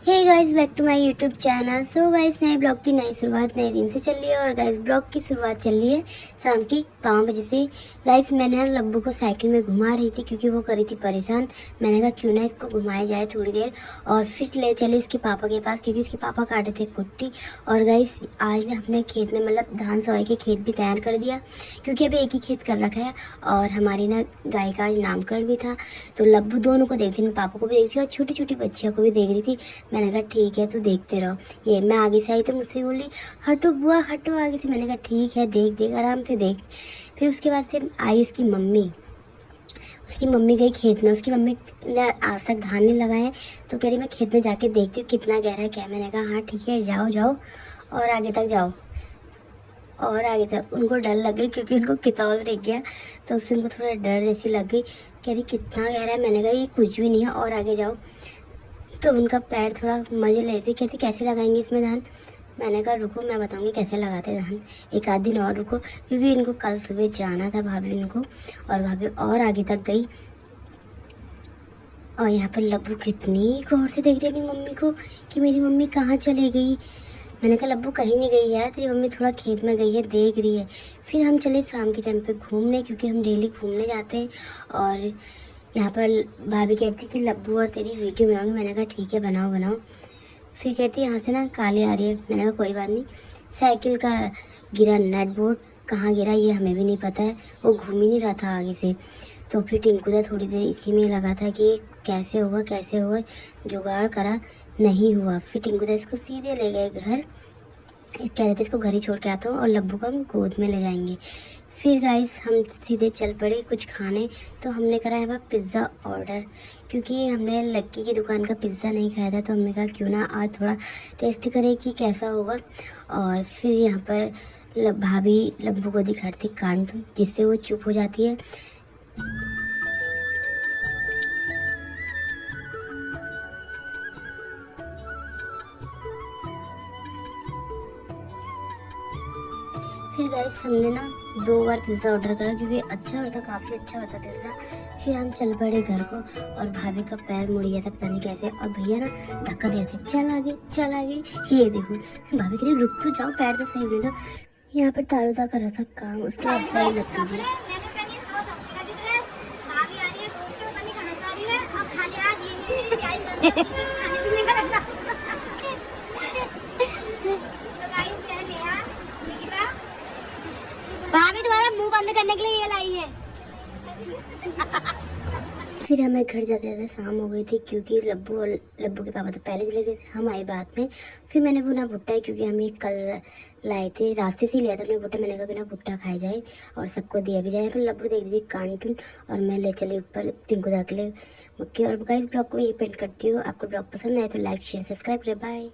Hey guys, back to my YouTube channel. So guys, नए blog की नई शुरुआत नए दिन से चल रही है। और गाइस, ब्लॉग की शुरुआत चल रही है शाम की 5 बजे से। गाइस, मैंने ना लब्बू को साइकिल में घुमा रही थी क्योंकि वो करी थी परेशान। मैंने कहा क्यों ना इसको घुमाया जाए थोड़ी देर, और फिर ले चले इसके पापा के पास क्योंकि इसके पापा काटे थे कुट्टी। और गाइस, आज ने अपने खेत में मतलब धान सवाई के खेत भी तैयार कर दिया क्योंकि अभी एक ही खेत कर रखा है। और हमारी ना गाय का आज नामकरण भी था, तो लब्बू दोनों को देख रही थी, मेरे पापा को भी देख रही थी और छोटी छोटी बच्चियों को भी देख रही थी। मैंने कहा ठीक है, तो देखते रहो। ये मैं आगे से आई तो मुझसे बोली हटो बुआ हटो आगे से। मैंने कहा ठीक है, देख देख आराम से देख। फिर उसके बाद से आई उसकी मम्मी गई खेत में। उसकी मम्मी ने आज तक धान नहीं लगाए, तो कह रही मैं खेत में जाके देखती हूँ कितना गहरा है क्या। मैंने कहा हाँ ठीक है, जाओ जाओ और आगे तक जाओ। और आगे तक उनको डर लग गई क्योंकि उनको कितौल दिख गया, तो उससे उनको थोड़ा डर जैसी लग गई। कह रही कितना गहरा है। मैंने कहा ये कुछ भी नहीं है और आगे जाओ। तो उनका पैर थोड़ा मजे ले रही थी, कहती कैसे लगाएंगे इसमें धान। मैंने कहा रुको मैं बताऊंगी कैसे लगाते धान, एक आध दिन और रुको, क्योंकि इनको कल सुबह जाना था भाभी उनको। और भाभी और आगे तक गई। और यहाँ पर लब्बू कितनी गौर से देख रही अपनी मम्मी को कि मेरी मम्मी कहाँ चली गई। मैंने कहा लब्बू कहीं नहीं गई है, तेरी मम्मी थोड़ा खेत में गई है, देख रही है। फिर हम चले शाम के टाइम पे घूमने, क्योंकि हम डेली घूमने जाते हैं। और यहाँ पर भाभी कहती कि लब्बू और तेरी वीडियो बनाऊंगी। मैंने कहा ठीक है बनाओ बनाओ। फिर कहती यहाँ से ना काली आ रही है। मैंने कहा कोई बात नहीं। साइकिल का गिरा नट बोल्ट, कहाँ गिरा ये हमें भी नहीं पता है, वो घूम ही नहीं रहा था आगे से। तो फिर टिंकू दा थोड़ी देर इसी में लगा था कि कैसे होगा, जुगाड़ करा, नहीं हुआ। फिर टिंकू दा इसको सीधे ले गए घर। कह रहे थे इसको घर ही छोड़ के आता हूँ और लब्बू को हम गोद में ले जाएंगे। फिर गाइस हम सीधे चल पड़े कुछ खाने। तो हमने करा है वह पिज़्ज़ा ऑर्डर, क्योंकि हमने लक्की की दुकान का पिज़्ज़ा नहीं खाया था, तो हमने कहा क्यों ना आज थोड़ा टेस्ट करें कि कैसा होगा। और फिर यहाँ पर भाभी लब्बू को दिखाती कार्टून, जिससे वो चुप हो जाती है। फिर गाइस हमने ना 2 बार पिज़्ज़ा ऑर्डर करा क्योंकि अच्छा होता, काफ़ी अच्छा होता पिज़्ज़ा। फिर हम चल पड़े घर को, और भाभी का पैर मुड़ गया था पता नहीं कैसे, और भैया ना धक्का दे रहे थे चल आगे। ये देखो भाभी कह रही रुक तो जाओ, पैर तो सही दे दो। यहाँ पर तारुदा कर रहा था काम, उसके बाद सही लगती थी। भाभी तुम्हारा मुंह बंद करने के लिए ये लाई है। फिर हमें घर जाते जाते शाम हो गई थी, क्योंकि लब्बू के पापा तो पहले चले गए थे, हम आए बाद में। फिर मैंने भुना भुट्टा, क्योंकि हम ये कल लाए थे, रास्ते से ही लिया था अपने भुट्टा। मैंने कहा बिना भुट्टा खाए जाए और सबको दिया भी जाए। फिर लब्बू देख रही थी कार्टून और मैं ले चली ऊपर टिंकू दा के लिए। और गाइस, ब्लॉग को यही पेंट करती हूँ। आपको ब्लॉग पसंद आए तो लाइक शेयर सब्सक्राइब करें। बाय।